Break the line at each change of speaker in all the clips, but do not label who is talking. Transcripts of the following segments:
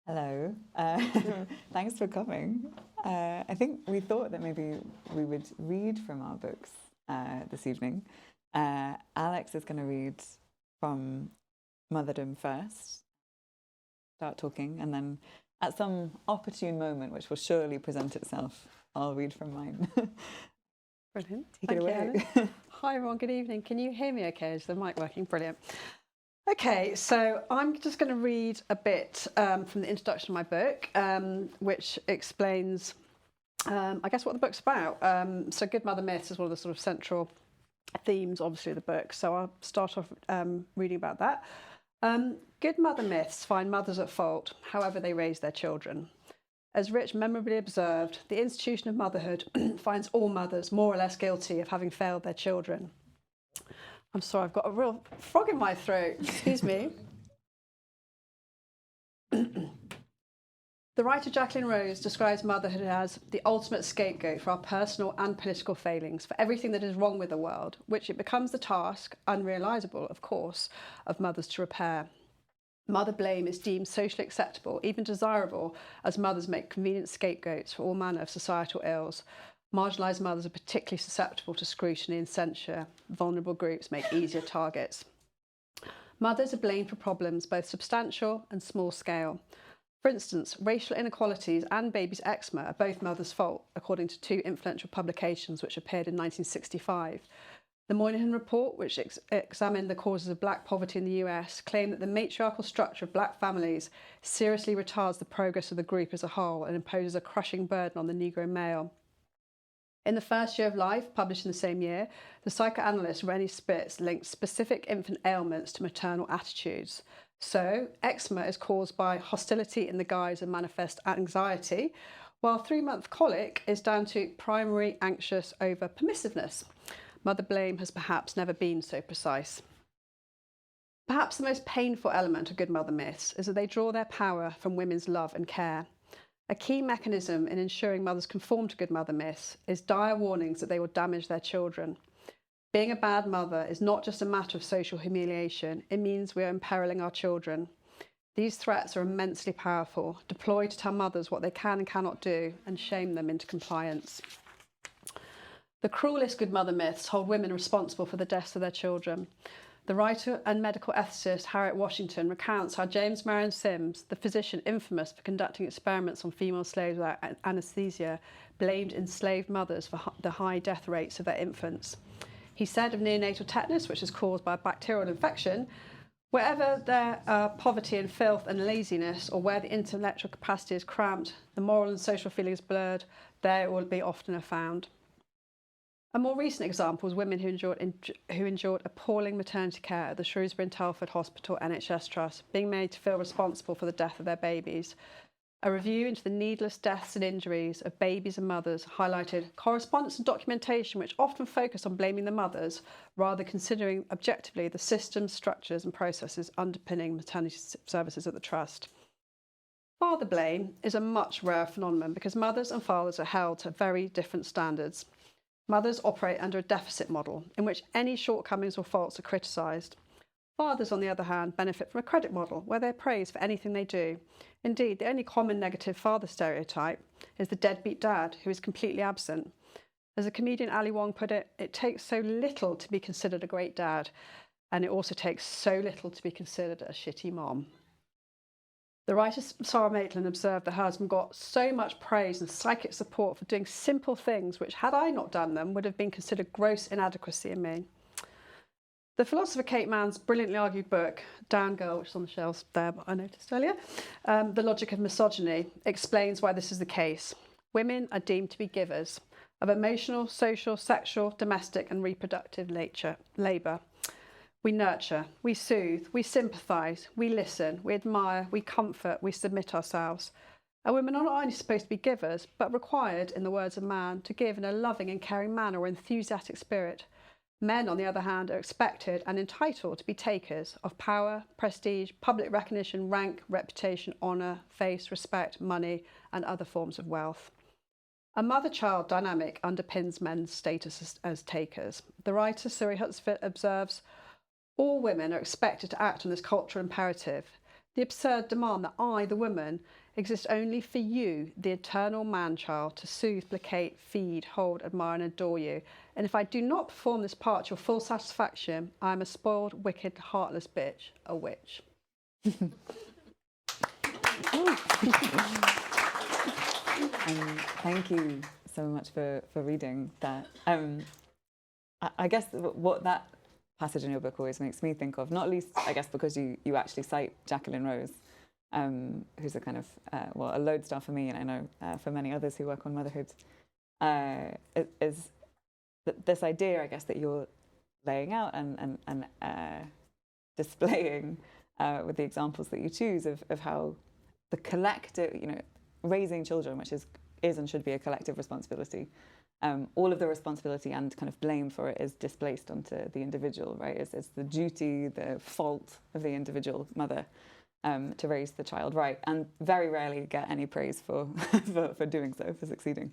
Hello. Thanks for coming. I think we thought that maybe we would read from our books this evening. Alex is going to read from Motherdom first, start talking, and then at some opportune moment, which will surely present itself, I'll read from mine.
Brilliant.
Take it away.
Hi everyone, good evening. Can you hear me okay? Is the mic working? Brilliant. Okay, so I'm just going to read a bit from the introduction of my book, which explains, I guess, what the book's about. So Good Mother Myths is one of the sort of central themes, obviously, of the book. So I'll start off reading about that. Good mother myths find mothers at fault, however they raise their children. As Rich memorably observed, the institution of motherhood finds all mothers more or less guilty of having failed their children. I'm sorry, I've got a real frog in my throat. Excuse me. The writer Jacqueline Rose describes motherhood as the ultimate scapegoat for our personal and political failings, for everything that is wrong with the world, which it becomes the task, unrealisable, of course, of mothers to repair. Mother blame is deemed socially acceptable, even desirable, as mothers make convenient scapegoats for all manner of societal ills. Marginalised mothers are particularly susceptible to scrutiny and censure. Vulnerable groups make easier targets. Mothers are blamed for problems both substantial and small scale. For instance, racial inequalities and babies' eczema are both mothers' fault, according to two influential publications which appeared in 1965. The Moynihan Report, which examined the causes of black poverty in the US, claimed that the matriarchal structure of black families seriously retards the progress of the group as a whole and imposes a crushing burden on the Negro male. In The First Year of Life, published in the same year, the psychoanalyst Rennie Spitz linked specific infant ailments to maternal attitudes. So, eczema is caused by hostility in the guise of manifest anxiety, while 3-month colic is down to primary anxious over permissiveness. Mother blame has perhaps never been so precise. Perhaps the most painful element of good mother myths is that they draw their power from women's love and care. A key mechanism in ensuring mothers conform to good mother myths is dire warnings that they will damage their children. Being a bad mother is not just a matter of social humiliation, it means we are imperiling our children. These threats are immensely powerful, deployed to tell mothers what they can and cannot do and shame them into compliance. The cruelest good mother myths hold women responsible for the deaths of their children. The writer and medical ethicist Harriet Washington recounts how James Marion Sims, the physician infamous for conducting experiments on female slaves without anaesthesia, blamed enslaved mothers for the high death rates of their infants. He said of neonatal tetanus, which is caused by a bacterial infection, wherever there are poverty and filth and laziness, or where the intellectual capacity is cramped, the moral and social feelings blurred, there it will be oftener found. A more recent example is women who endured appalling maternity care at the Shrewsbury and Telford Hospital NHS Trust, being made to feel responsible for the death of their babies. A review into the needless deaths and injuries of babies and mothers highlighted correspondence and documentation which often focus on blaming the mothers, rather than considering objectively the systems, structures and processes underpinning maternity services at the Trust. Father blame is a much rarer phenomenon because mothers and fathers are held to very different standards. Mothers operate under a deficit model in which any shortcomings or faults are criticised. Fathers, on the other hand, benefit from a credit model where they're praised for anything they do. Indeed, the only common negative father stereotype is the deadbeat dad who is completely absent. As the comedian Ali Wong put it, it takes so little to be considered a great dad, and it also takes so little to be considered a shitty mom. The writer Sarah Maitland observed that her husband got so much praise and psychic support for doing simple things which, had I not done them, would have been considered gross inadequacy in me. The philosopher Kate Mann's brilliantly argued book, Down Girl, which is on the shelves there, but I noticed earlier, The Logic of Misogyny, explains why this is the case. Women are deemed to be givers of emotional, social, sexual, domestic and reproductive labour. We nurture, we soothe, we sympathise, we listen, we admire, we comfort, we submit ourselves. And women are not only supposed to be givers, but required, in the words of Mann, to give in a loving and caring manner or enthusiastic spirit. Men, on the other hand, are expected and entitled to be takers of power, prestige, public recognition, rank, reputation, honour, face, respect, money, and other forms of wealth. A mother-child dynamic underpins men's status as takers. The writer Suri Hutsvit observes, All women are expected to act on this cultural imperative. The absurd demand that I, the woman, exist only for you, the eternal man-child, to soothe, placate, feed, hold, admire and adore you. And if I do not perform this part to your full satisfaction, I am a spoiled, wicked, heartless bitch, a witch.
Thank you so much for reading that. I guess what that passage in your book always makes me think of, not least, I guess, because you actually cite Jacqueline Rose, who's a kind of, a lodestar for me, and I know for many others who work on motherhood, is this idea, I guess, that you're laying out and displaying with the examples that you choose of how the collective, raising children, which is and should be a collective responsibility. All of the responsibility and kind of blame for it is displaced onto the individual, right? It's the duty, the fault of the individual mother to raise the child right, and very rarely get any praise for for doing so, for succeeding.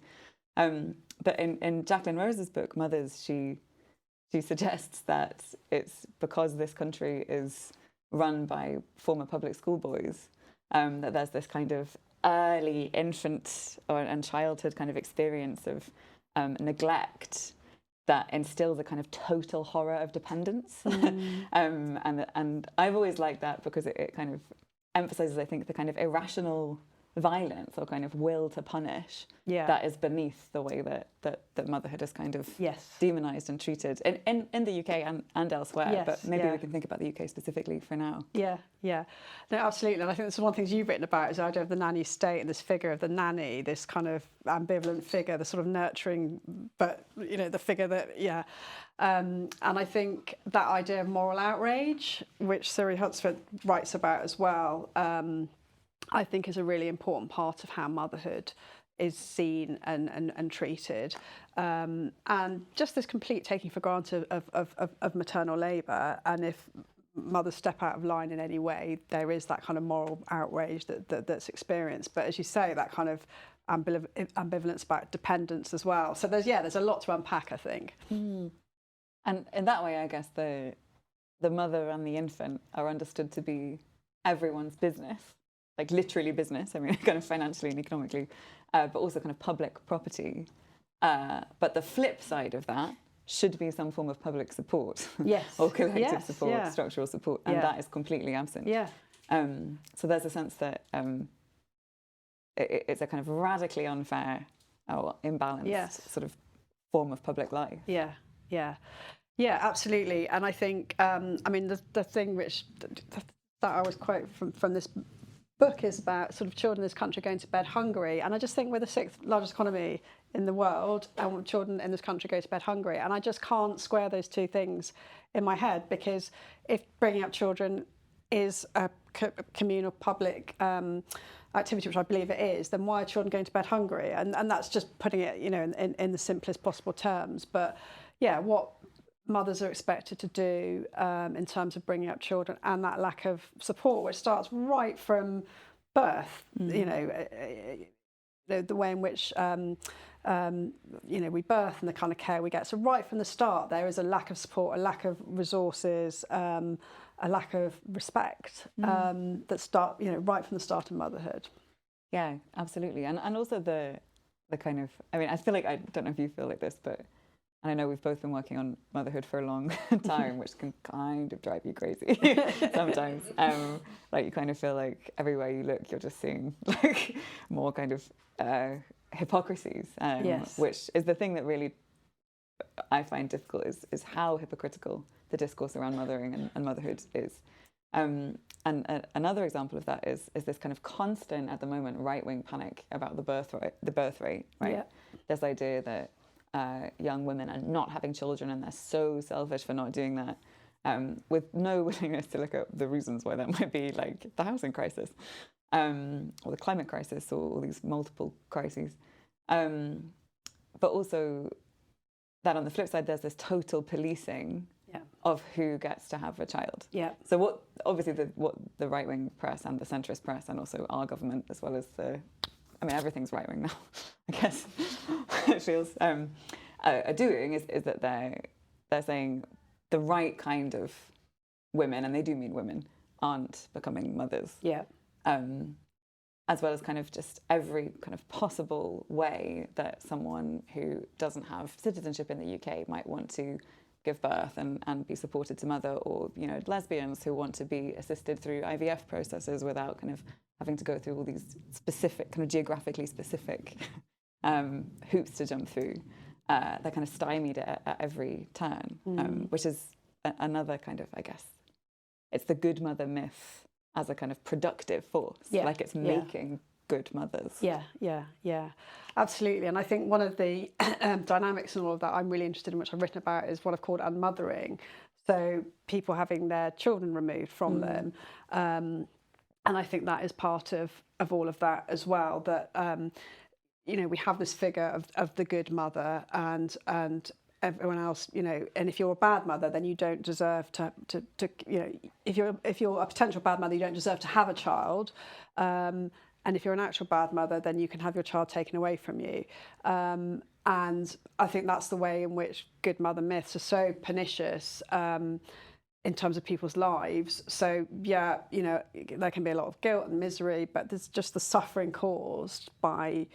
But in Jacqueline Rose's book, Mothers, she suggests that it's because this country is run by former public school boys that there's this kind of early infant and childhood kind of experience of neglect that instills a kind of total horror of dependence. And I've always liked that because it kind of emphasizes, I think, the kind of irrational violence or kind of will to punish that is beneath the way that motherhood is kind of demonized and treated in the UK and elsewhere. But maybe we can think about the UK specifically for now.
No, absolutely. And I think that's one of the things you've written about is the idea of the nanny state and this figure of the nanny, this kind of ambivalent figure, the sort of nurturing, but, the figure that, and I think that idea of moral outrage, which Siri Hutsford writes about as well, I think is a really important part of how motherhood is seen and treated. And just this complete taking for granted of maternal labour. And if mothers step out of line in any way, there is that kind of moral outrage that's experienced. But as you say, that kind of ambivalence about dependence as well. So there's a lot to unpack, I think.
And in that way, I guess the mother and the infant are understood to be everyone's business. Like literally business, I mean, kind of financially and economically, but also kind of public property. But the flip side of that should be some form of public support or collective support, structural support, and that is completely absent. So there's a sense that it's a kind of radically unfair or imbalanced sort of form of public life.
Yeah, absolutely. And I think, the thing which that I was quote from this book is about sort of children in this country going to bed hungry, and I just think we're the 6th largest economy in the world and children in this country go to bed hungry, and I just can't square those two things in my head, because if bringing up children is a communal public activity, which I believe it is, then why are children going to bed hungry? And that's just putting it in the simplest possible terms. But what mothers are expected to do in terms of bringing up children, and that lack of support, which starts right from birth. The way in which we birth and the kind of care we get. So right from the start, there is a lack of support, a lack of resources, a lack of respect that start right from the start of motherhood.
Yeah, absolutely, and also the kind of, I feel like, I don't know if you feel like this, but. And I know we've both been working on motherhood for a long time, which can kind of drive you crazy sometimes. Like you kind of feel like everywhere you look, you're just seeing like more kind of hypocrisies, which is the thing that really I find difficult is how hypocritical the discourse around mothering and motherhood is. And another example of that is this kind of constant, at the moment, right-wing panic about the birth rate, right? Yeah. This idea that young women are not having children and they're so selfish for not doing that, with no willingness to look at the reasons why that might be, like the housing crisis or the climate crisis or all these multiple crises. But also that on the flip side, there's this total policing of who gets to have a child. So what the right-wing press and the centrist press and also our government, as well as everything's right-wing now, I guess, it feels, are doing is that they're saying the right kind of women, and they do mean women, aren't becoming mothers.
Yeah.
As well as kind of just every kind of possible way that someone who doesn't have citizenship in the UK might want to give birth and be supported to mother, or, you know, lesbians who want to be assisted through IVF processes without kind of having to go through all these specific, kind of geographically specific hoops to jump through. They're kind of stymied at every turn, which is another kind of, I guess, it's the good mother myth as a kind of productive force, like it's making good mothers. Yeah,
absolutely. And I think one of the dynamics and all of that I'm really interested in, which I've written about, is what I've called unmothering. So people having their children removed from them. And I think that is part of all of that as well, that, you know, we have this figure of the good mother and everyone else, you know, and if you're a bad mother, then you don't deserve to you know, if you're a potential bad mother, you don't deserve to have a child. And if you're an actual bad mother, then you can have your child taken away from you. And I think that's the way in which good mother myths are so pernicious in terms of people's lives. So, yeah, you know, there can be a lot of guilt and misery, but there's just the suffering caused by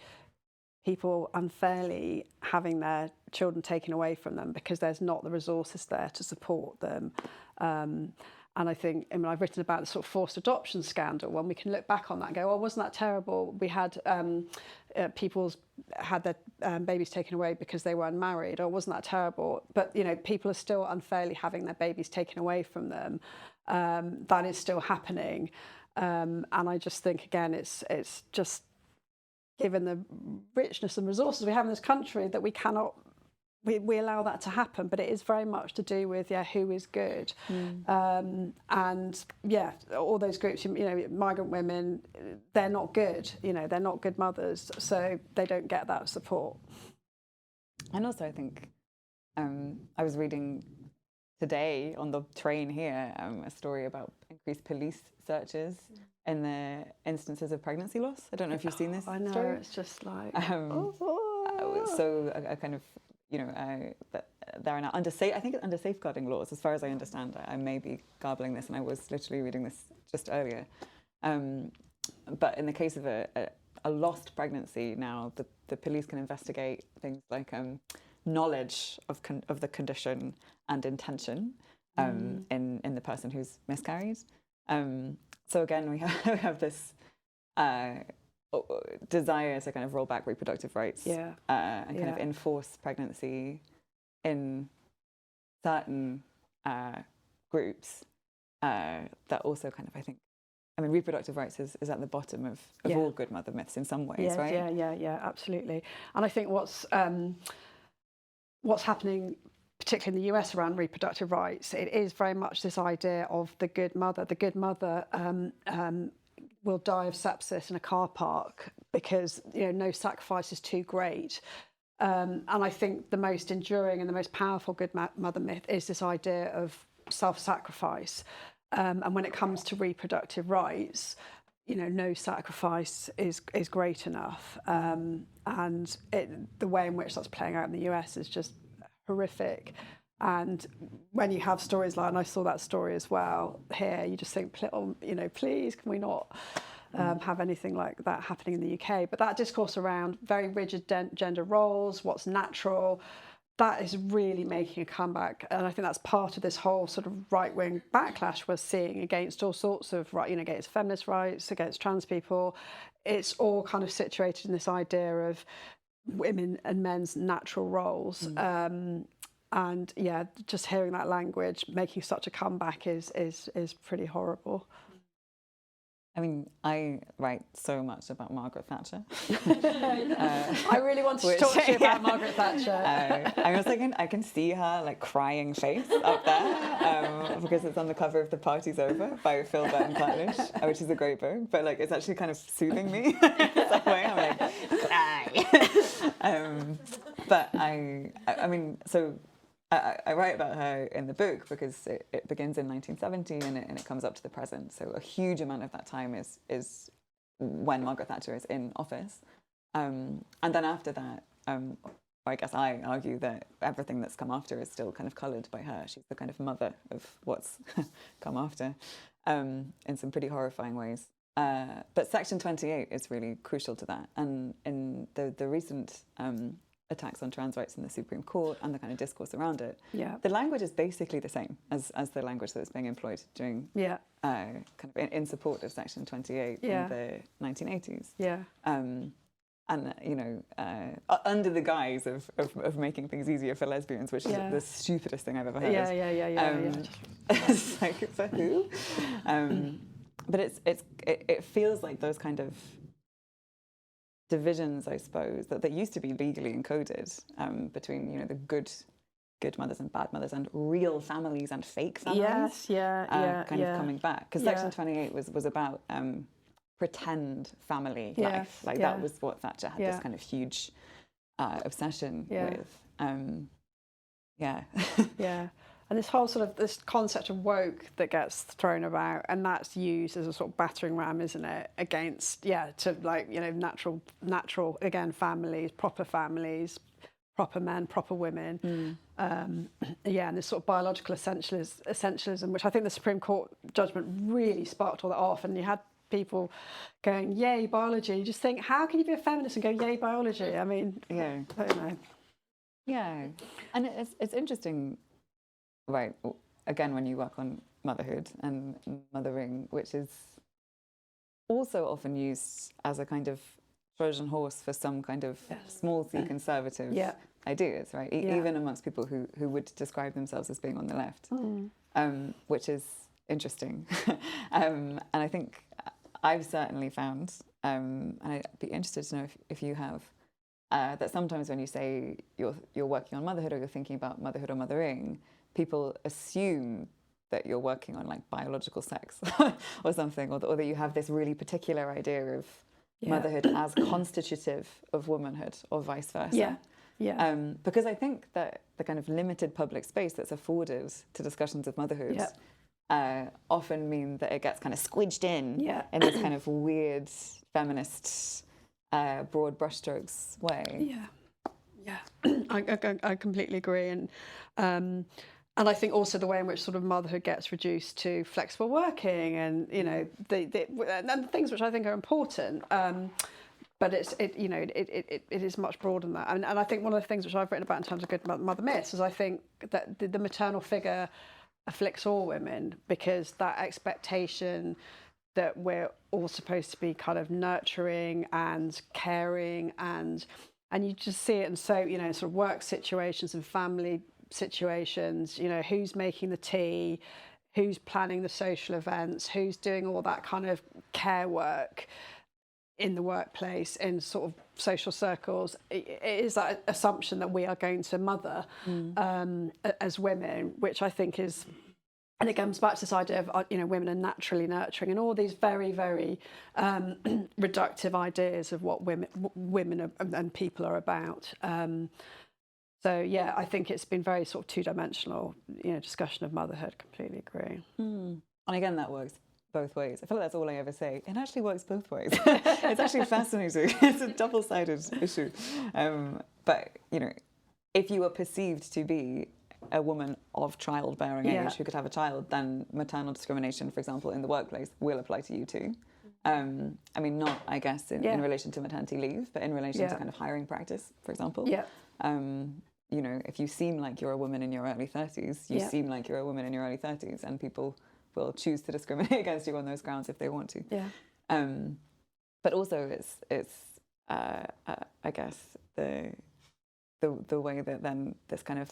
people unfairly having their children taken away from them because there's not the resources there to support them. And I think, I mean, I've written about the sort of forced adoption scandal, when we can look back on that and go, well, wasn't that terrible? We had people had their babies taken away because they were unmarried, or wasn't that terrible? But, you know, people are still unfairly having their babies taken away from them. That is still happening. And I just think, again, it's just, given the richness and resources we have in this country, that we cannot, we allow that to happen. But it is very much to do with, who is good. And, all those groups, you know, migrant women, they're not good, you know, they're not good mothers, so they don't get that support.
And also I think, I was reading today on the train here, a story about increased police searches in the instances of pregnancy loss. I don't know if you've seen this
I know,
story.
it's just like...
So a kind of, you know, they're now under safeguarding laws, as far as I understand. I may be garbling this, and I was literally reading this just earlier. But in the case of a lost pregnancy now, the police can investigate things like knowledge of the condition and intention in the person who's miscarried. So again, we have this desire to kind of roll back reproductive rights and kind of enforce pregnancy in certain groups that also kind of, I think, I mean, reproductive rights is at the bottom of all good mother myths in some ways, right?
Yeah, absolutely. And I think what's happening, particularly in the US around reproductive rights, it is very much this idea of the good mother. The good mother will die of sepsis in a car park because, you know, no sacrifice is too great. And I think the most enduring and the most powerful good mother myth is this idea of self-sacrifice. And when it comes to reproductive rights, you know, no sacrifice is great enough. And the way in which that's playing out in the US is just horrific. And when you have stories like, and I saw that story as well here, you just think, you know, please, can we not have anything like that happening in the UK? But that discourse around very rigid gender roles, what's natural, that is really making a comeback. And I think that's part of this whole sort of right-wing backlash we're seeing against all sorts of, you know, against feminist rights, against trans people. It's all kind of situated in this idea of women and men's natural roles. And yeah, just hearing that language making such a comeback is pretty horrible.
I mean, I write so much about Margaret Thatcher.
I really wanted to talk to you about Margaret Thatcher.
I was thinking, I can see her like crying face up there because it's on the cover of The Party's Over by Phil Burton Cartledge, which is a great book, but like it's actually kind of soothing me in some way. I'm like, cry. But I mean, so I write about her in the book because it begins in 1970 and it comes up to the present. So a huge amount of that time is when Margaret Thatcher is in office. And then after that, I guess I argue that everything that's come after is still kind of coloured by her. She's the kind of mother of what's come after, in some pretty horrifying ways. But Section 28 is really crucial to that. And in the recent attacks on trans rights in the Supreme Court and the kind of discourse around it, the language is basically the same as the language that was being employed during kind of in support of Section 28 in the 1980s. And, you know, under the guise of making things easier for lesbians, which is the stupidest thing I've ever heard. It's like, for who? But it feels like those kind of divisions, I suppose, that used to be legally encoded between, you know, the good mothers and bad mothers and real families and fake families. Kind of coming back. Because Section 28 was about pretend family life. Like that was what Thatcher had this kind of huge obsession with.
And this whole sort of this concept of woke that gets thrown about, and that's used as a sort of battering ram, isn't it, against to, like, you know, natural again families, proper men, proper women. And this sort of biological essentialism, which I think the Supreme Court judgment really sparked all that off. And you had people going, yay, biology. You just think, how can you be a feminist and go, yay, biology? I mean, I don't know.
Yeah. And it's interesting, right, again, when you work on motherhood and mothering, which is also often used as a kind of Trojan horse for some kind of small c conservative ideas, right? Even amongst people who would describe themselves as being on the left, which is interesting. And I think I've certainly found, and I'd be interested to know if you have, that sometimes when you say you're working on motherhood or you're thinking about motherhood or mothering, people assume that you're working on like biological sex or something, or that you have this really particular idea of motherhood as constitutive of womanhood or vice versa. Because I think that the kind of limited public space that's afforded to discussions of motherhood often mean that it gets kind of squidged in this kind of weird feminist broad brushstrokes way.
I completely agree. And I think also the way in which sort of motherhood gets reduced to flexible working and, you know, the things which I think are important. But it is much broader than that. And I think one of the things which I've written about in terms of good mother myths is I think that the maternal figure afflicts all women, because that expectation that we're all supposed to be kind of nurturing and caring and you just see it in so, you know, sort of work situations and family situations, you know, who's making the tea, who's planning the social events, who's doing all that kind of care work in the workplace, in sort of social circles. It is that assumption that we are going to mother as women, which I think is, and it comes back to this idea of, you know, women are naturally nurturing and all these very, very reductive ideas of what women and people are about. So yeah, I think it's been very sort of two-dimensional, you know, discussion of motherhood. Completely agree.
And again, that works both ways. I feel like that's all I ever say. It actually works both ways. It's actually fascinating. It's a double-sided issue. But, you know, if you are perceived to be a woman of childbearing age who could have a child, then maternal discrimination, for example, in the workplace will apply to you too. I mean, not, I guess, in relation to maternity leave, but in relation to kind of hiring practice, for example. You know, if you seem like you're a woman in your early 30s, you seem like you're a woman in your early 30s, and people will choose to discriminate against you on those grounds if they want to. But also it's I guess the way that then this kind of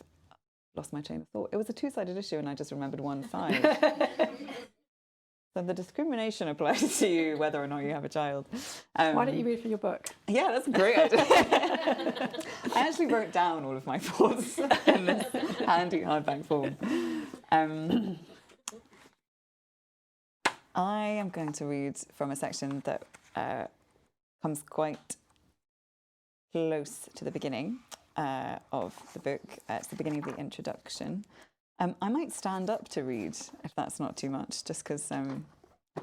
lost my chain of thought. It was a two-sided issue and I just remembered one side. So the discrimination applies to you whether or not you have a child.
Why don't you read from your book?
Yeah, that's a great idea. I actually wrote down all of my thoughts in this handy hardback form. I am going to read from a section that comes quite close to the beginning of the book. It's the beginning of the introduction. I might stand up to read if that's not too much, just because I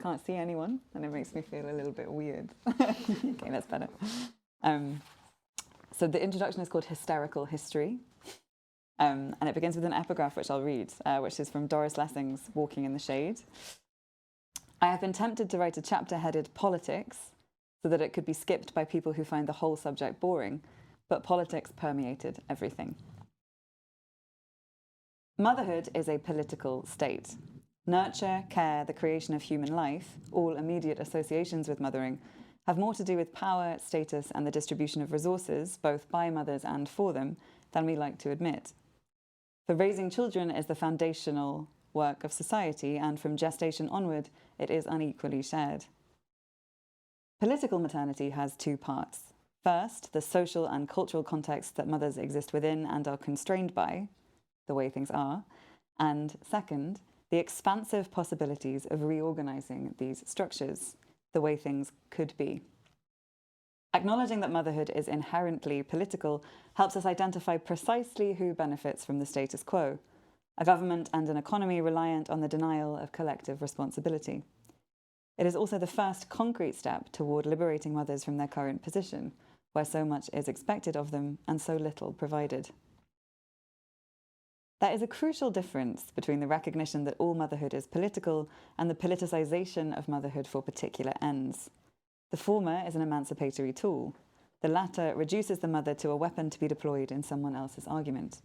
can't see anyone and it makes me feel a little bit weird. Okay, that's better. So the introduction is called Hysterical History, and it begins with an epigraph which I'll read, which is from Doris Lessing's Walking in the Shade. I have been tempted to write a chapter headed Politics, so that it could be skipped by people who find the whole subject boring, but politics permeated everything. Motherhood is a political state. Nurture, care, the creation of human life, all immediate associations with mothering, have more to do with power, status, and the distribution of resources, both by mothers and for them, than we like to admit. For raising children is the foundational work of society, and from gestation onward, it is unequally shared. Political maternity has two parts. First, the social and cultural context that mothers exist within and are constrained by, the way things are, and second, the expansive possibilities of reorganizing these structures, the way things could be. Acknowledging that motherhood is inherently political helps us identify precisely who benefits from the status quo, a government and an economy reliant on the denial of collective responsibility. It is also the first concrete step toward liberating mothers from their current position, where so much is expected of them and so little provided. There is a crucial difference between the recognition that all motherhood is political and the politicization of motherhood for particular ends. The former is an emancipatory tool. The latter reduces the mother to a weapon to be deployed in someone else's argument.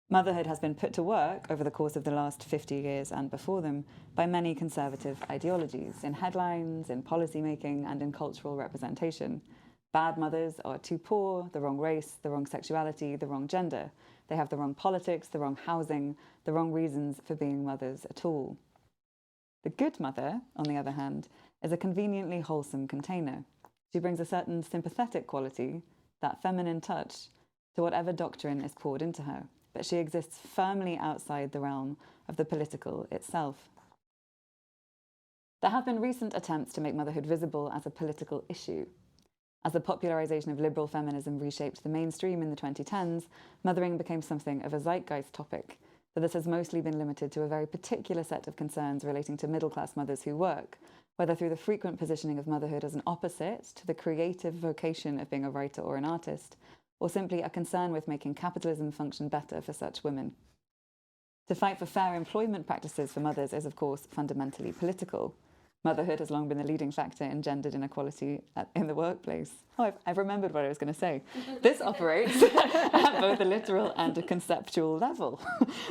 Motherhood has been put to work over the course of the last 50 years and before them by many conservative ideologies, in headlines, in policy making, and in cultural representation. Bad mothers are too poor, the wrong race, the wrong sexuality, the wrong gender. They have the wrong politics, the wrong housing, the wrong reasons for being mothers at all. The good mother, on the other hand, is a conveniently wholesome container. She brings a certain sympathetic quality, that feminine touch, to whatever doctrine is poured into her, but she exists firmly outside the realm of the political itself. There have been recent attempts to make motherhood visible as a political issue. As the popularization of liberal feminism reshaped the mainstream in the 2010s, mothering became something of a zeitgeist topic, though this has mostly been limited to a very particular set of concerns relating to middle-class mothers who work, whether through the frequent positioning of motherhood as an opposite to the creative vocation of being a writer or an artist, or simply a concern with making capitalism function better for such women. To fight for fair employment practices for mothers is, of course, fundamentally political. Motherhood has long been the leading factor in gendered inequality in the workplace. Oh, I've remembered what I was going to say. This operates at both a literal and a conceptual level.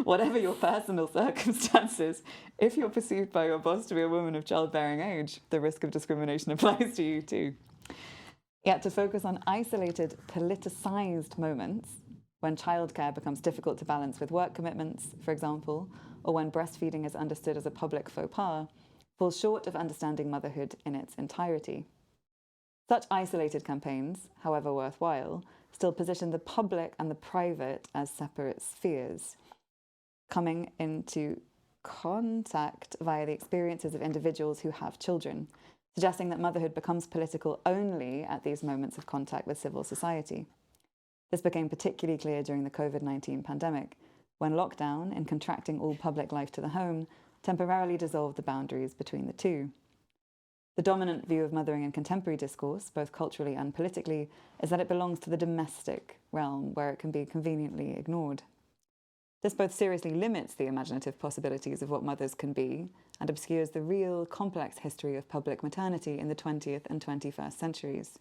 Whatever your personal circumstances, if you're perceived by your boss to be a woman of childbearing age, the risk of discrimination applies to you too. Yet to focus on isolated, politicized moments, when childcare becomes difficult to balance with work commitments, for example, or when breastfeeding is understood as a public faux pas, falls short of understanding motherhood in its entirety. Such isolated campaigns, however worthwhile, still position the public and the private as separate spheres, coming into contact via the experiences of individuals who have children, suggesting that motherhood becomes political only at these moments of contact with civil society. This became particularly clear during the COVID-19 pandemic, when lockdown, in contracting all public life to the home, temporarily dissolved the boundaries between the two. The dominant view of mothering in contemporary discourse, both culturally and politically, is that it belongs to the domestic realm, where it can be conveniently ignored. This both seriously limits the imaginative possibilities of what mothers can be and obscures the real, complex history of public maternity in the 20th and 21st centuries.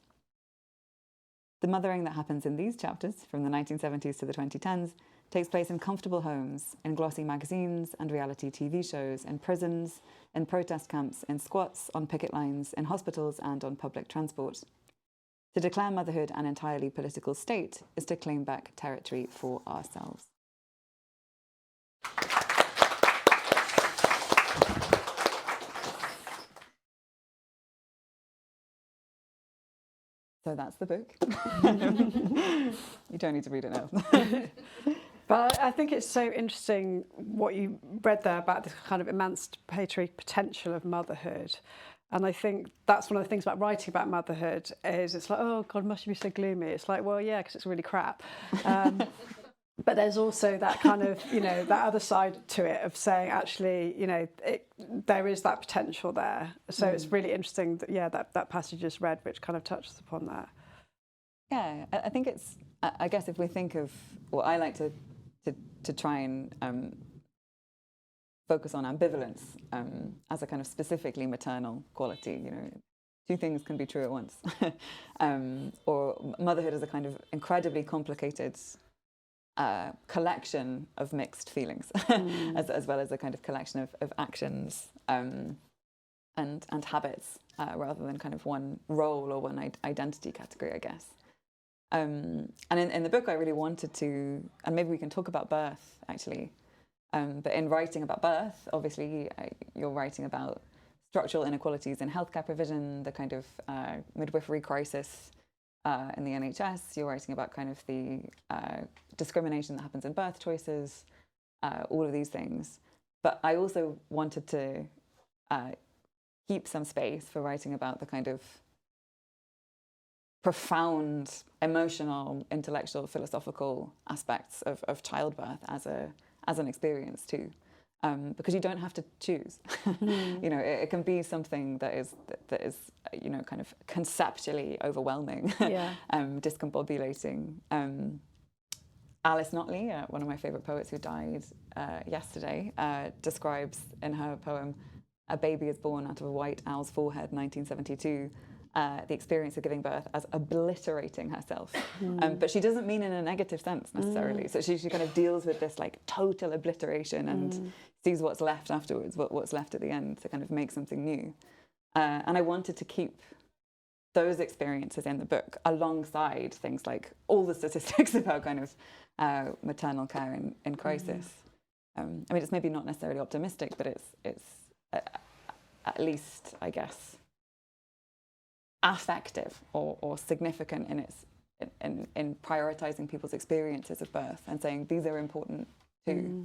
The mothering that happens in these chapters, from the 1970s to the 2010s, takes place in comfortable homes, in glossy magazines and reality TV shows, in prisons, in protest camps, in squats, on picket lines, in hospitals and on public transport. To declare motherhood an entirely political state is to claim back territory for ourselves. So that's the book. You don't need to read it now.
But I think it's so interesting what you read there about this kind of emancipatory potential of motherhood. And I think that's one of the things about writing about motherhood is it's like, oh God, must you be so gloomy? It's like, well, yeah, because it's really crap. But there's also that kind of, that other side to it of saying, actually, there is that potential there. So it's really interesting that, that passage you just read, which kind of touches upon that.
Yeah, I think it's, I guess if we think of, well, I like to try and focus on ambivalence as a kind of specifically maternal quality. You know, two things can be true at once. Or motherhood is a kind of incredibly complicated collection of mixed feelings, as well as a kind of collection of actions and habits, rather than kind of one role or one identity category, I guess. And in the book, I really wanted to, and maybe we can talk about birth, actually. But in writing about birth, obviously, you're writing about structural inequalities in healthcare provision, the kind of midwifery crisis in the NHS. You're writing about kind of the discrimination that happens in birth choices, all of these things. But I also wanted to keep some space for writing about the kind of profound emotional, intellectual, philosophical aspects of childbirth as an experience too, because you don't have to choose. You know, it can be something that is you know, kind of conceptually overwhelming, discombobulating. Alice Notley, one of my favourite poets who died yesterday, describes in her poem "A Baby is Born Out of a White Owl's Forehead," 1972. The experience of giving birth as obliterating herself. But she doesn't mean in a negative sense necessarily. So she kind of deals with this like total obliteration and sees what's left afterwards, what's left at the end to kind of make something new. And I wanted to keep those experiences in the book alongside things like all the statistics about kind of maternal care in crisis. I mean, it's maybe not necessarily optimistic, but it's at least, I guess, affective or significant in its in prioritizing people's experiences of birth and saying these are important too.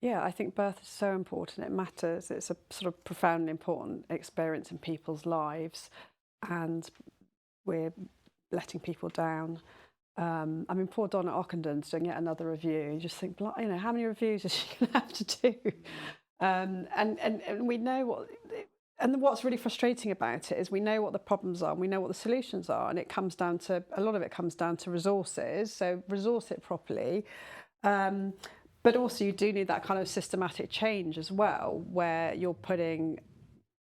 Yeah, I think birth is so important. It matters. It's a sort of profoundly important experience in people's lives, and we're letting people down. I mean, poor Donna Ockenden's doing yet another review. You just think, you know, how many reviews is she going to have to do? And we know what. And what's really frustrating about it is we know what the problems are, and we know what the solutions are, and it comes down to, a lot of it comes down to resources, so resource it properly. But also you do need that kind of systematic change as well, where you're putting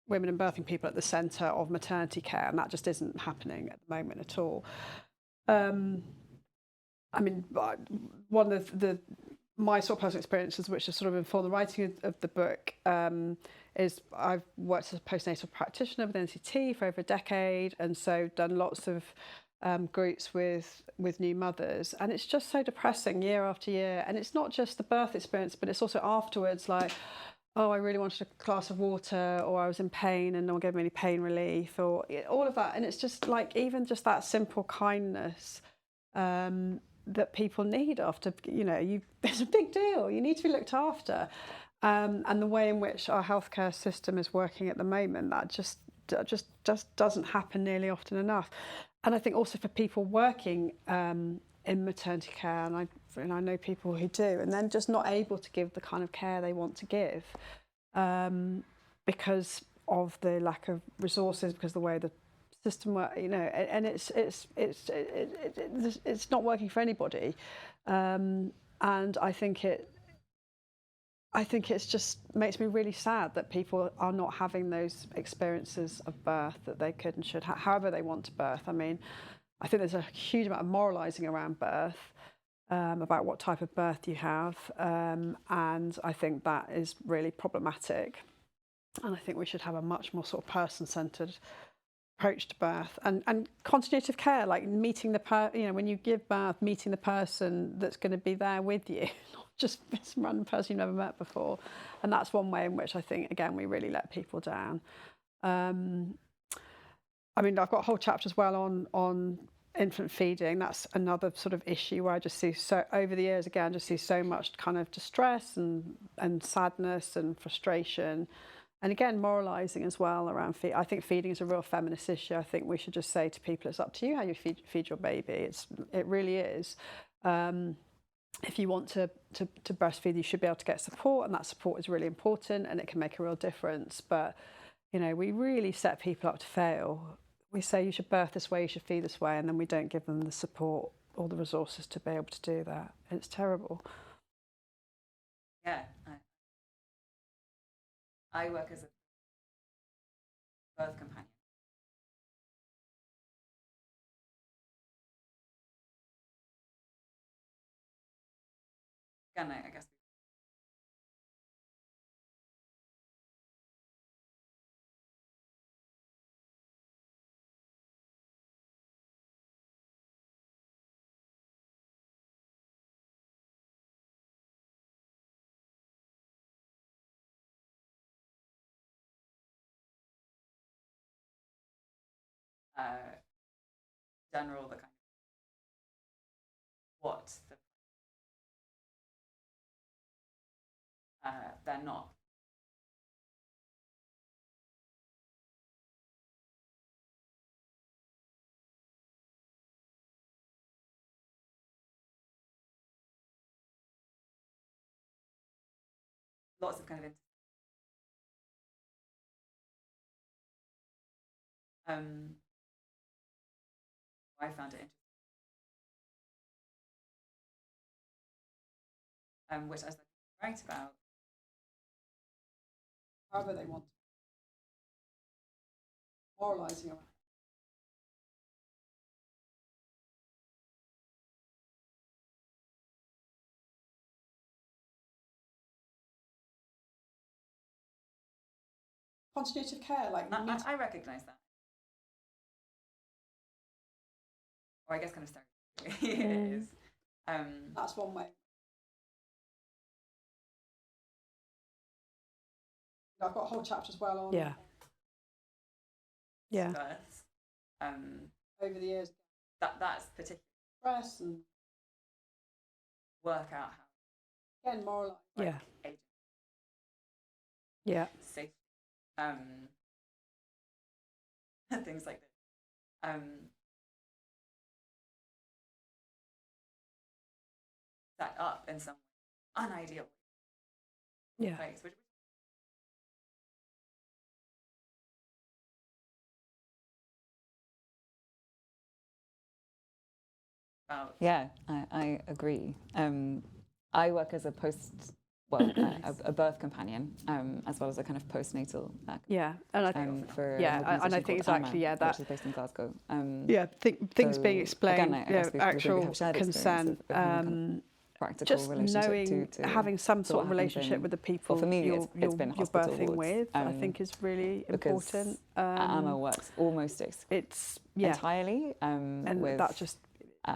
women and birthing people at the centre of maternity care, and that just isn't happening at the moment at all. I mean, one of my sort of personal experiences, which have sort of informed the writing of the book, is I've worked as a postnatal practitioner with NCT for over a decade, and so done lots of groups with new mothers, and it's just so depressing year after year. And it's not just the birth experience, but it's also afterwards, like, oh, I really wanted a glass of water, or I was in pain and no one gave me any pain relief, or all of that. And it's just like, even just that simple kindness that people need after, you know, it's a big deal. You need to be looked after. And the way in which our healthcare system is working at the moment, that just doesn't happen nearly often enough. And I think also for people working in maternity care, and I know people who do, and then just not able to give the kind of care they want to give because of the lack of resources, because of the way the system works, you know, and it's not working for anybody. And I think it's just makes me really sad that people are not having those experiences of birth that they could and should, however they want to birth. I mean, I think there's a huge amount of moralising around birth, about what type of birth you have, and I think that is really problematic. And I think we should have a much more sort of person-centred approach to birth and continuity of care, like meeting you know, when you give birth, meeting the person that's going to be there with you, not just this random person you've never met before. And that's one way in which I think, again, we really let people down. I mean, I've got a whole chapter as well on infant feeding. That's another sort of issue where I just see, so over the years, again, just see so much kind of distress and sadness and frustration. And again, moralising as well around feed. I think feeding is a real feminist issue. I think we should just say to people, it's up to you how you feed your baby. It really is. If you want to breastfeed, you should be able to get support, and that support is really important, and it can make a real difference. But, you know, we really set people up to fail. we say you should birth this way, you should feed this way, and then we don't give them the support or the resources to be able to do that. It's terrible.
Yeah. I work as a birth companion. Again, I guess. General, the kind of what the they're not. Lots of kind of I found it interesting, which as I write about,
However they want, moralising around. Continuity of care, like
I recognise that, or I guess kind of stereotypically it is.
That's one way. I've got a whole chapter as well on births. Over the years,
that's particular
stress and
work out
how again moralise.
Safe, things like this. Set up in some unideal place, which I agree. I work as a a birth companion, as well as a kind of postnatal.
And I think
for
and I think exactly
that which is based in Glasgow.
Things being explained,
again,
actual consent,
practical
just
relationship
knowing
to
having some sort of relationship with the people
for me,
you're birthing
wards,
with. I think is really important.
Amma works almost entirely
and
with
that just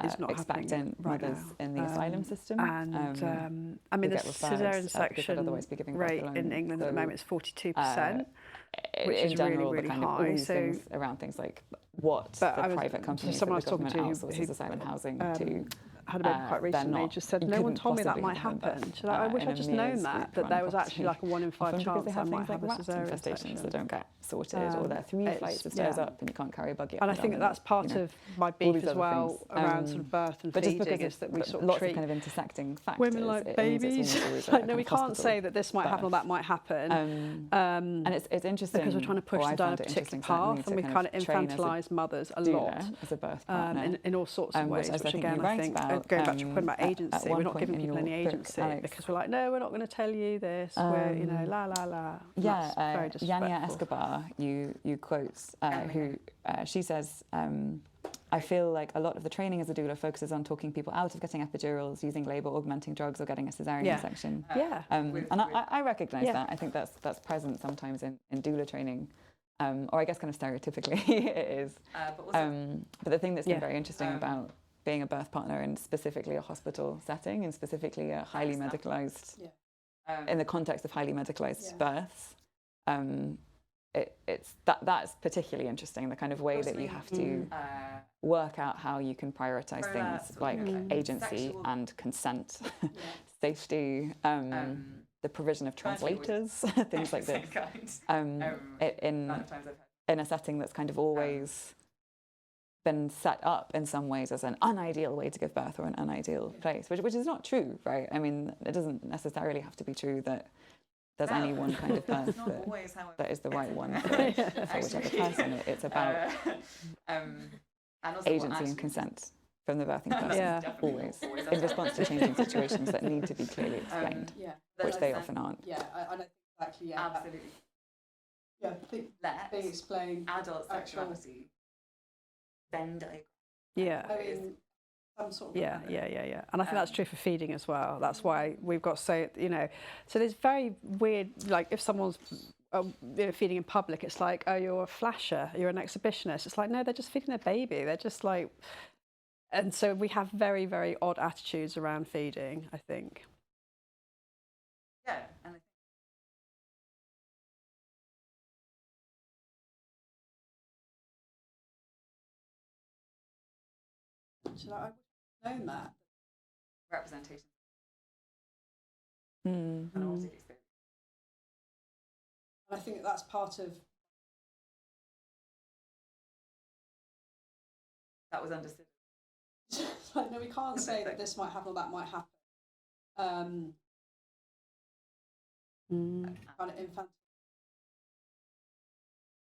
is not
expectant
right
mothers
now.
in the asylum system.
And I mean, the cesarean section rate in England at the moment is 42%, which is
general,
really, really
kind
high.
Of all these things around things like what the private companies
someone I
that
was
the
talking
government
to
outsources asylum housing to.
Had a baby quite recently, just said, no one told me that might happen. She's like, I wish I'd just known that there was actually like a 1 in 5 chance I might have a cesarean section.
That don't get sorted, or there are 3 flights of stairs up and you can't carry a buggy up
and I think that's part of my beef as well around sort of birth and feeding, is that we sort of treat
kind of intersecting factors,
women like babies. Like, no, we can't say that this might happen or that might happen.
And it's interesting
because we're trying to push them down a particular path, and we kind of infantilise mothers a lot
as a birth partner
in all sorts of ways, which again I think, going back to your point about agency, we're not giving people any agency because we're like, no, we're not going to tell you this, we're, you know, la la la. Very disrespectful.
Yania Escobar, you quote, who she says, I feel like a lot of the training as a doula focuses on talking people out of getting epidurals, using labour augmenting drugs, or getting a cesarean section. And I recognise that. I think that's present sometimes in doula training, or I guess kind of stereotypically it is. But the thing that's been very interesting about being a birth partner in specifically a hospital setting, and specifically a highly medicalised, in the context of highly medicalised births, that's particularly interesting, the kind of way that you have to work out how you can prioritise things like agency and consent, safety, the provision of translators, things like this, in a setting that's kind of always been set up in some ways as an unideal way to give birth, or an unideal place, which is not true, right? I mean, it doesn't necessarily have to be true that there's any one kind of birth that is the right one for whichever person. It's about agency and consent from the birthing person, always, in response to changing situations that need to be clearly explained, which they often aren't.
Yeah, I know exactly, absolutely. Yeah, being explained.
Adult sexuality, Venn diagram.
Yeah. Some sort of and I think that's true for feeding as well. That's why we've got so there's very weird, like if someone's feeding in public, it's like, oh, you're a flasher, you're an exhibitionist. It's like, no, they're just feeding their baby. They're just like, and so we have very, very odd attitudes around feeding, I think.
Yeah, and
I would have known that.
Representation.
Mm.
An erotic experience.
And I think that's part of.
That was understood.
Like, no, we can't say that this might happen or that might happen. Kind of infantile.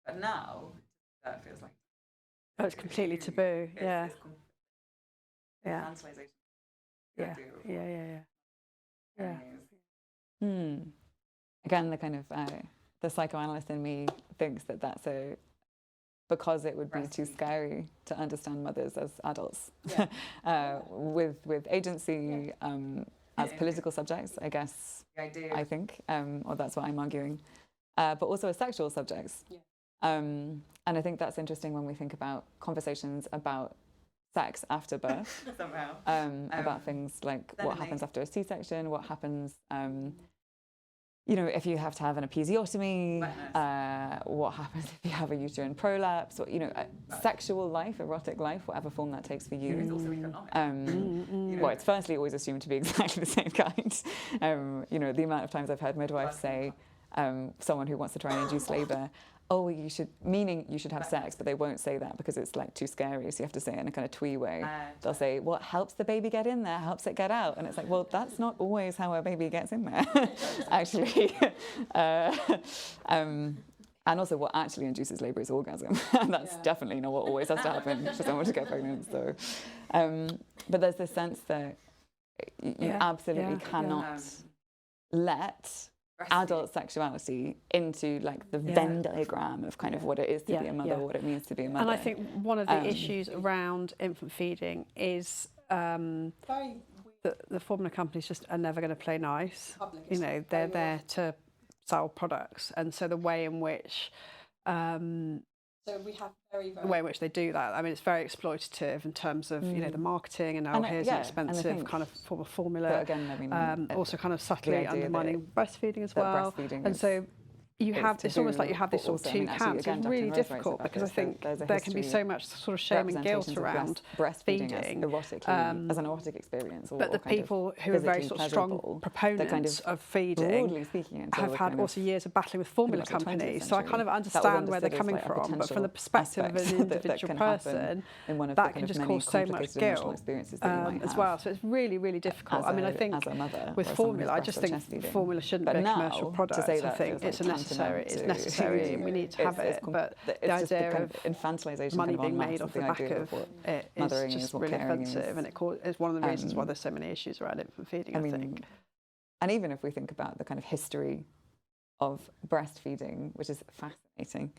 But now, that feels like.
Oh, it's completely taboo. Yeah. Yeah.
Yeah.
Again, the kind of the psychoanalyst in me thinks that that's because it would be too scary to understand mothers as adults with agency as political subjects, I guess. I think, or that's what I'm arguing, but also as sexual subjects. And I think that's interesting when we think about conversations about sex after birth,
somehow.
About things like what happens after a C-section, what happens, if you have to have an episiotomy, what happens if you have a uterine prolapse, or, sexual life, erotic life, whatever form that takes for you.
It's also economic.
Well, it's firstly always assumed to be exactly the same kind. The amount of times I've heard midwives say, someone who wants to try and induce labour, oh, you should have sex, but they won't say that because it's like too scary, so you have to say it in a kind of twee way. They'll say, well, it helps the baby get in there, helps it get out. And it's like, well, that's not always how a baby gets in there, actually. And also what actually induces labour is orgasm. And that's definitely not what always has to happen for someone to get pregnant. So, but there's this sense that you absolutely cannot let adult sexuality into like the Venn diagram of kind of what it is to be a mother, what it means to be a mother.
And I think one of the issues around infant feeding is the formula companies just are never going to play nice. They're there to sell products, and so the way in which so we have the way in which they do that, I mean, it's very exploitative in terms of the marketing, and now here's an expensive kind of form of formula. But again, I mean, also kind of subtly undermining breastfeeding as well. And so you have, it's almost like you have these sort of two camps. It's really difficult because I think there can be so much sort of shame and guilt around breastfeeding
as an erotic experience.
But the people who are very sort of strong proponents of feeding have had also years of battling with formula companies. So I kind of understand where they're coming from, but from the perspective of an individual person, that can just cause so much guilt as well. So it's really, really difficult. I mean, I think with formula, I just think formula shouldn't be a commercial product. I think it's a it's necessary and we need to have it, but the idea of
infantilization,
money being made off the back of it is just really offensive, and it's one of the reasons why there's so many issues around infant feeding, I think.
And even if we think about the kind of history of breastfeeding, which is fascinating,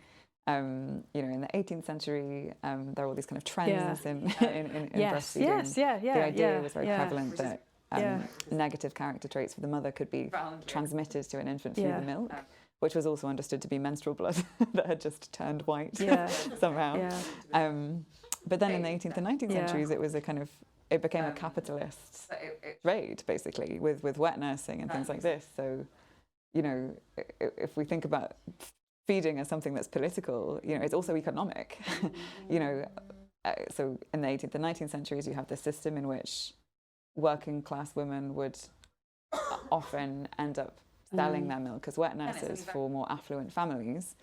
in the 18th century, there are all these kind of trends in breastfeeding. The idea was very prevalent that negative character traits for the mother could be transmitted to an infant through the milk, which was also understood to be menstrual blood that had just turned white somehow. But then in the 18th and 19th centuries, it became a capitalist trade, basically, with wet nursing and things like this. So, if we think about feeding as something that's political, it's also economic. So in the 18th and 19th centuries, you have this system in which working class women would often end up selling their milk as wet nurses for more affluent families,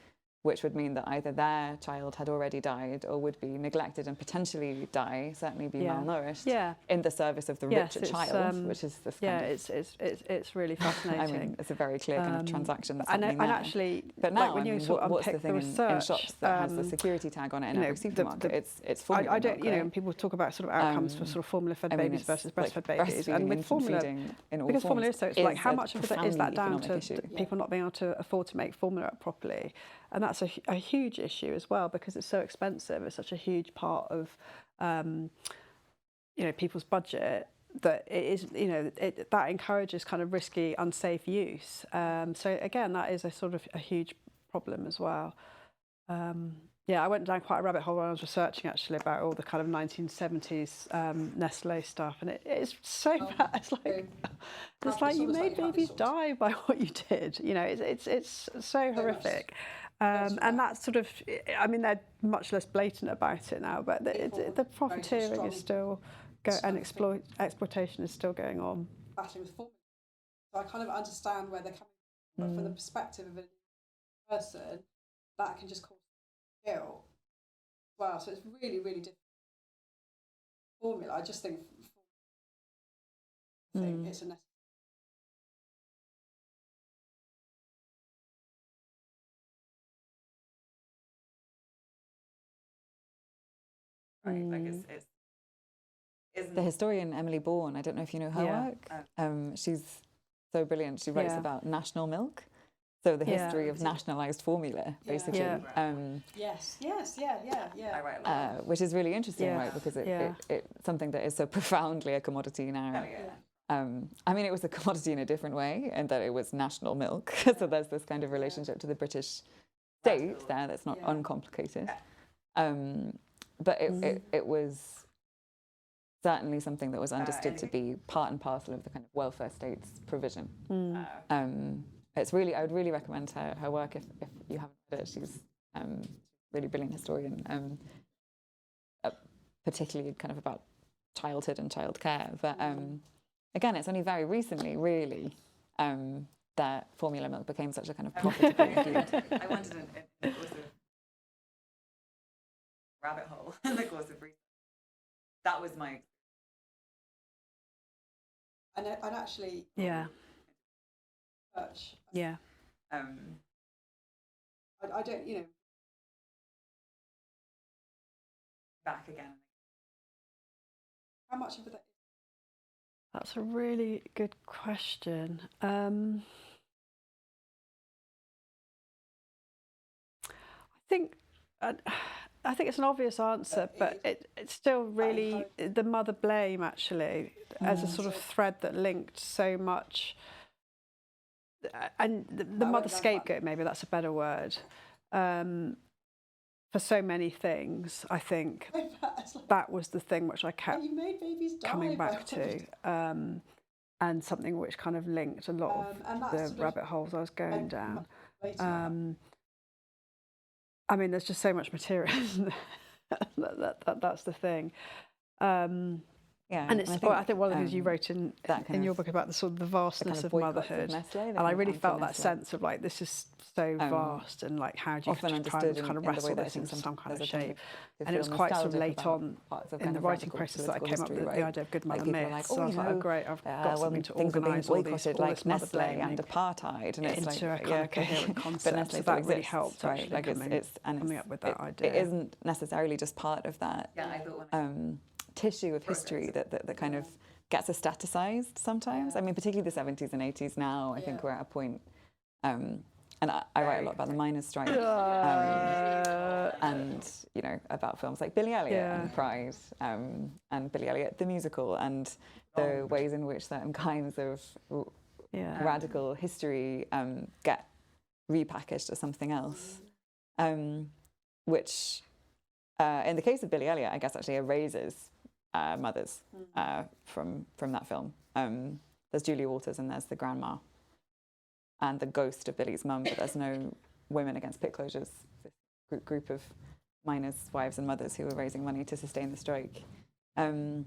which would mean that either their child had already died or would be neglected and potentially die, certainly be malnourished, in the service of the richer child, which is this kind of...
it's really fascinating.
I mean, it's a very clear kind of transaction that's
and
happening there.
Actually,
but now,
like when you
sort of what's the
unpick
thing
the research,
in shops that has the security tag on it in every supermarket? It's formula
I don't,
milk,
you know,
right?
and people talk about sort of outcomes for sort of formula-fed babies versus breastfed babies,
breastfeeding,
and with formula, because formula is so, it's like how much of that is that down to people not being able to afford to make formula properly, and that's a huge issue as well because it's so expensive. It's such a huge part of you know, people's budget that it is, you know, that encourages kind of risky, unsafe use. So again, that is a sort of a huge problem as well. Yeah, I went down quite a rabbit hole when I was researching actually about all the kind of 1970s Nestle stuff, and it's so bad. It's like you made babies die by what you did. You know, it's so horrific. And that's sort of, I mean, they're much less blatant about it now, but the profiteering is still and exploitation is still going on.
Battling with formula. So I kind of understand where they're coming from, but from the perspective of a person, that can just cause guilt as well. So it's really, really difficult. Formula, I just think it's a necessary.
Right, like it's
the historian Emily Bourne, I don't know if you know her work. She's so brilliant. She writes about national milk, so the history of nationalised formula, basically.
Yes. I
write a lot.
Which is really interesting, right? Because it's something that is so profoundly a commodity now. I mean, it was a commodity in a different way, and that it was national milk. So there's this kind of relationship to the British state there that's not uncomplicated. But it was certainly something that was understood to be part and parcel of the kind of welfare state's provision. It's really, I would really recommend her work if you haven't read it. She's a really brilliant historian, particularly kind of about childhood and childcare. But again, it's only very recently, really, that formula milk became such a kind of profitable food.
I wanted in the course of rabbit hole in the course of research. That was my
and actually church. I don't, you know,
back again.
How much of that?
That's a really good question. I think it's an obvious answer, but it's still really the mother blame, actually, as a sort of thread that linked so much. And the mother scapegoat, maybe that's a better word, for so many things. I think that was the thing which I kept coming back to, and something which kind of linked a lot of the rabbit holes I was going down. I mean, there's just so much material, isn't there? That's the thing. And it's, I think one of the things you wrote in your book about the sort of the vastness of motherhood, and I really felt that sense of like, this is so vast, and like, how do you try and kind of wrestle this into some kind of shape? And it was quite sort of late on in the writing process that I came up with the idea of good mother myths. So I was like, oh great, I've got something to organise all this
Nestle and apartheid, and it's
into a kind of coherent concept. So that really helped, actually, coming up with that idea.
It isn't necessarily just part of that.
Yeah, I thought
tissue of history that kind of gets aestheticized sometimes. I mean, particularly the 70s and 80s now, I think we're at a point, and I write a lot about the miners' strike, and, you know, about films like Billy Elliot and Pride, and Billy Elliot the musical, and the ways in which certain kinds of radical history get repackaged as something else, which, in the case of Billy Elliot, I guess actually erases mothers from that film. There's Julie Walters and there's the grandma and the ghost of Billy's mum, but there's no women against pit closures, this group of miners' wives and mothers who were raising money to sustain the strike. And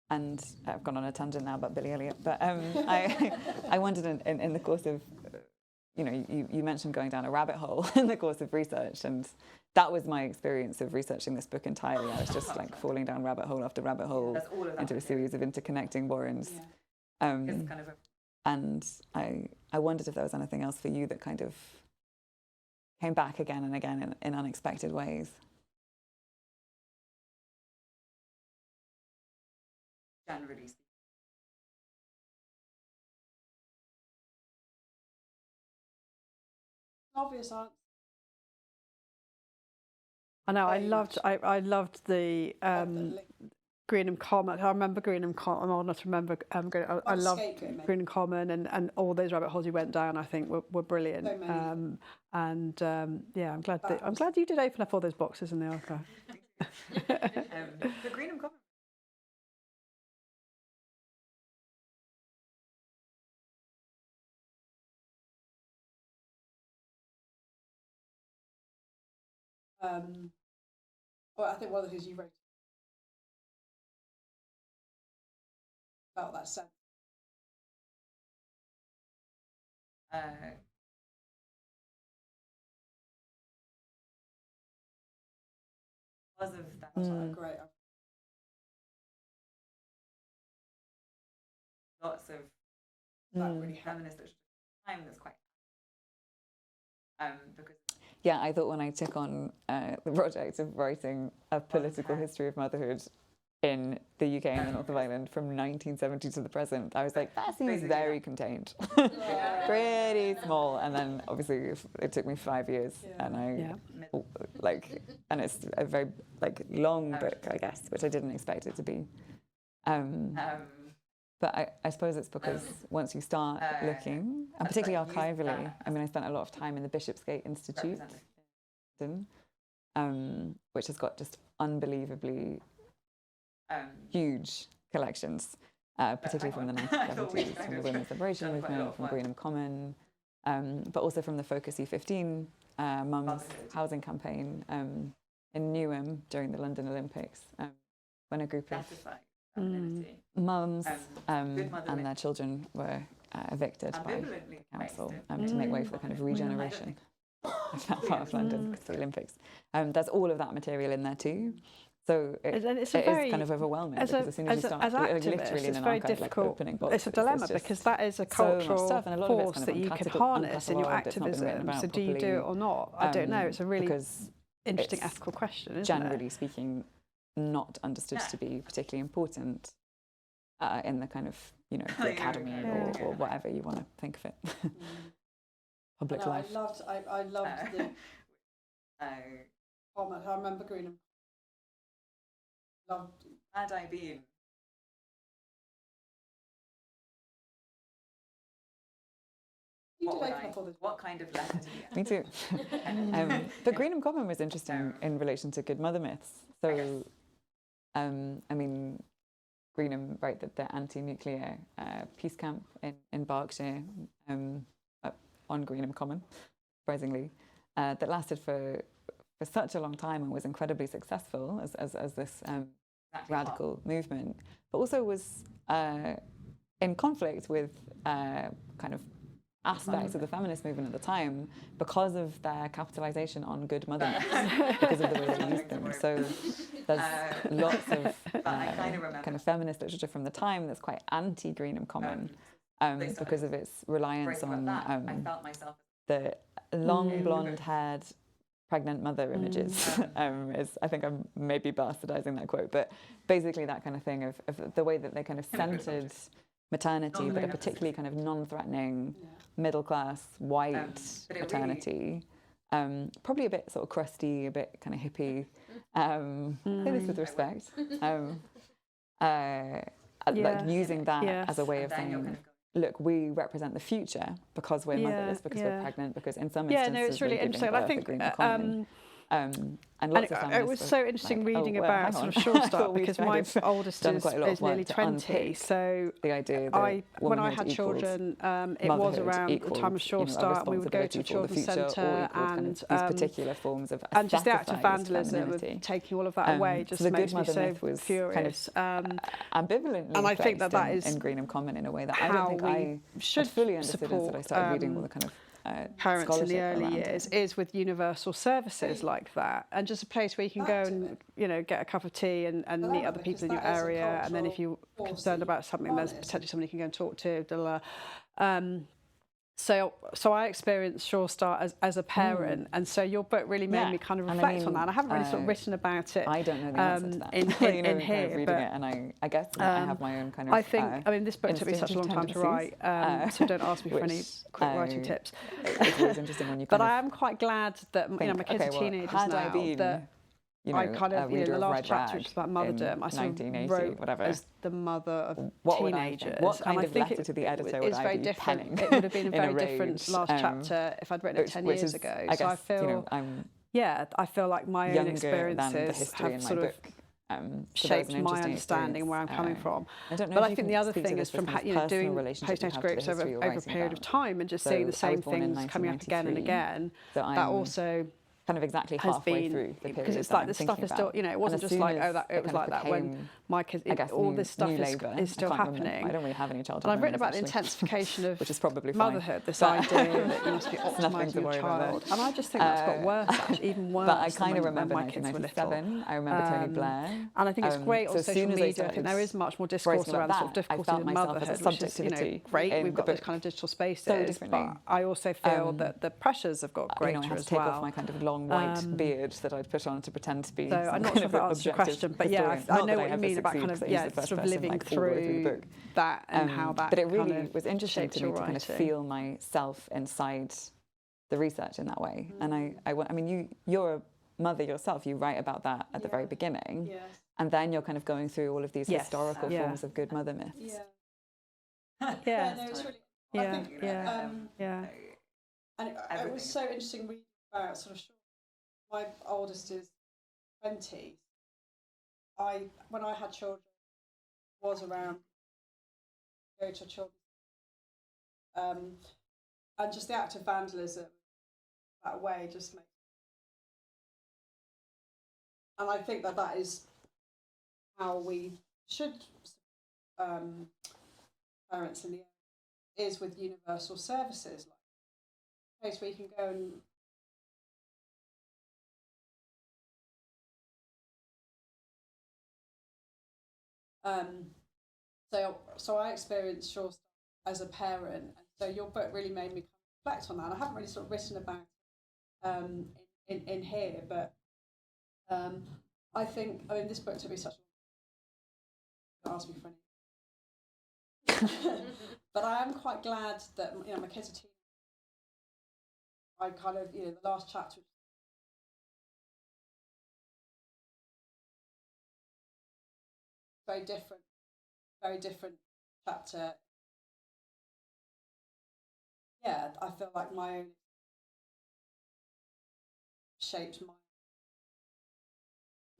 I've gone on a tangent now about Billy Elliot, but I wondered in the course of you mentioned going down a rabbit hole in the course of research, and that was my experience of researching this book entirely. I was just like falling down rabbit hole after rabbit hole into a series of interconnecting warrens.
It's kind of
and I wondered if there was anything else for you that kind of came back again and again in unexpected ways.
generally speaking.
Obvious answer.
I know. I
Very
loved. I loved the Greenham Common. I remember Greenham Common. I'm old enough to remember. I loved Greenham Common and all those rabbit holes you went down. I think were brilliant.
So
many. Yeah, I'm glad you did open up all those boxes in the archive.
The Greenham Common.
Well, I think one of the things you wrote about that sense.
Because of that.
Great.
Lots of really feminist literature at the time that's quite because
yeah, I thought when I took on the project of writing a political history of motherhood in the UK and the North of Ireland from 1970 to the present, I was like, that seems very contained, pretty small. And then obviously it took me 5 years, and and it's a very long book, I guess, which I didn't expect it to be. But I suppose it's because once you start looking, and particularly archivally, I mean, I spent a lot of time in the Bishopsgate Institute, which has got just unbelievably huge collections, particularly from the 1970s, from the women's liberation movement, from Greenham Common, but also from the Focus E15 mums housing campaign in Newham during the London Olympics, when a group of mums and their children were evicted by the council to make way for the kind of regeneration of that part of London for the Olympics. There's all of that material in there too. So it is kind of overwhelming, because as soon as you start,
as activists,
literally in
it's
an
very
archive,
difficult.
Opening boxes,
It's a dilemma because that is a cultural force that you can harness in your activism. So do you do it or not? I don't know. It's a really interesting ethical question, isn't it?
Generally speaking, not understood to be particularly important in the kind of, the academy or whatever you want to think of it. Public life.
I loved the comment. I remember Greenham. Loved.
Had I been what kind of letter to be?
Me too. But Greenham Common was interesting in relation to good mother myths. So, I mean, Greenham wrote that the anti-nuclear peace camp in Berkshire on Greenham Common, surprisingly, that lasted for such a long time and was incredibly successful as this radical movement, but also was in conflict with kind of aspects of the feminist movement at the time because of their capitalisation on good mother myths, because of the way they used them. So there's lots of kind of feminist literature from the time that's quite anti-Greenham Common because of its reliance on the long blonde-haired pregnant mother images. I think I'm maybe bastardizing that quote, but basically that kind of thing of the way that they kind of centered maternity, but a particularly kind of non-threatening, middle-class, white maternity. Probably a bit sort of crusty, a bit kind of hippie. Say this with respect. Like using that as a way of saying, look, we represent the future because we're mothers, because we're pregnant, because in some instances
it's really interesting. I think
and lots of
it was so interesting reading about sort of Shore Start because my oldest is nearly 20. So
the idea that
when I had children, it was around the time of Shore Start. We would go to a children's centre and
these particular forms of
and just the act of vandalism of taking all of that away just makes me so furious.
Ambivalently,
and I think that is
in Greenham Common in a way that I don't think I should fully understood until I started reading all the kind of
parents in the
scholarship
early
around
years
it.
is with universal services like that, and just a place where you can go and get a cup of tea and meet other people in your area, and then if you're concerned about something, there's potentially somebody you can go and talk to. So I experienced Sure Start as a parent, and so your book really made me kind of reflect on that. And I haven't really sort of written about it.
I don't know the answer to that.
In
here,
kind of
reading it, and I guess I have my own kind of.
I think, this book took me such a long time to write, so don't ask me for any quick writing tips.
It's always interesting when you.
But I am quite glad that my kids are teenagers now. That I kind of, in the last chapter, which is about Motherdom, I sort of wrote as the mother of teenagers.
What kind
and
of letter to the editor would I be penning?
It would have been a very different last chapter if I'd written it 10 years ago.
I guess,
so I feel, I feel like my own experiences have sort of shaped my understanding and where I'm coming from. But I think the other thing is from doing postnatal groups over a period of time and just seeing the same things coming up again and again, that also
kind of exactly halfway through the period,
because it's like this stuff is still, it wasn't just like, it was like that when my kids, all this stuff is still happening.
I don't really have any childhood.
And I've written about the intensification of
which is probably
motherhood, this idea that you must be optimising your child. And I just think that's got worse, actually, even worse.
But I kind of remember
my kids were little.
I remember Tony Blair.
And I think it's great on social media. I think there is much more discourse around the sort of difficulties in motherhood, which is great. We've got those kind of digital spaces. But I also feel that the pressures have got greater as well.
I had to take off my kind of long white beard that I'd put on to pretend to be.
So I'm not sure if that answers your question, but yeah, I know what you mean about kind of sort of living through that and how that.
But it really was interesting to me to kind of feel myself inside the research in that way. And I mean, you're a mother yourself. You write about that at the very beginning, and then you're kind of going through all of these historical forms of good mother myths.
Yeah.
No, it's really.
And
it was so interesting reading about sort of. My oldest is 20. When I had children, was around go to children, and just the act of vandalism that way just makes. And I think that is how we should parents in the end is with universal services, like a place where you can go and. So I experienced Sure Start as a parent, and so your book really made me reflect on that. And I haven't really sort of written about in here, but I think this book took me such a long time to ask me for any. But I am quite glad that my kids are teenagers. I kind of the last chapter. Very different chapter. Yeah, I feel like my own shaped my.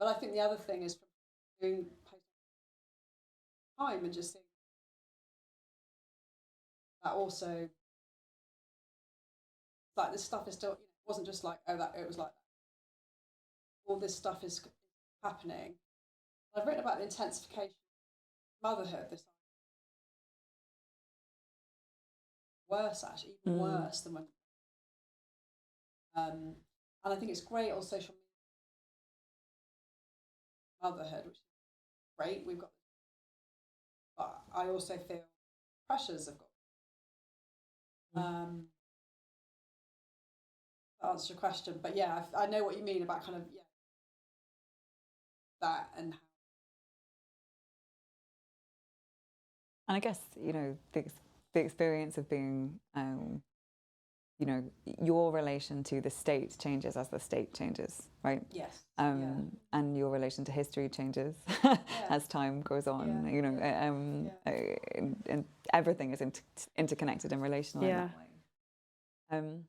But I think the other thing is from doing time and just seeing that also, like this stuff is still. It wasn't just like it was like that. All this stuff is happening. I've written about the intensification of motherhood, this worse actually, even worse than when and I think it's great on social media motherhood, which is great, we've got, but I also feel pressures have got that answers your question, but yeah, I know what you mean about kind of that and how.
And I guess, the experience of being, your relation to the state changes as the state changes, right?
Yes.
And your relation to history changes as time goes on, and everything is interconnected and relational in that way.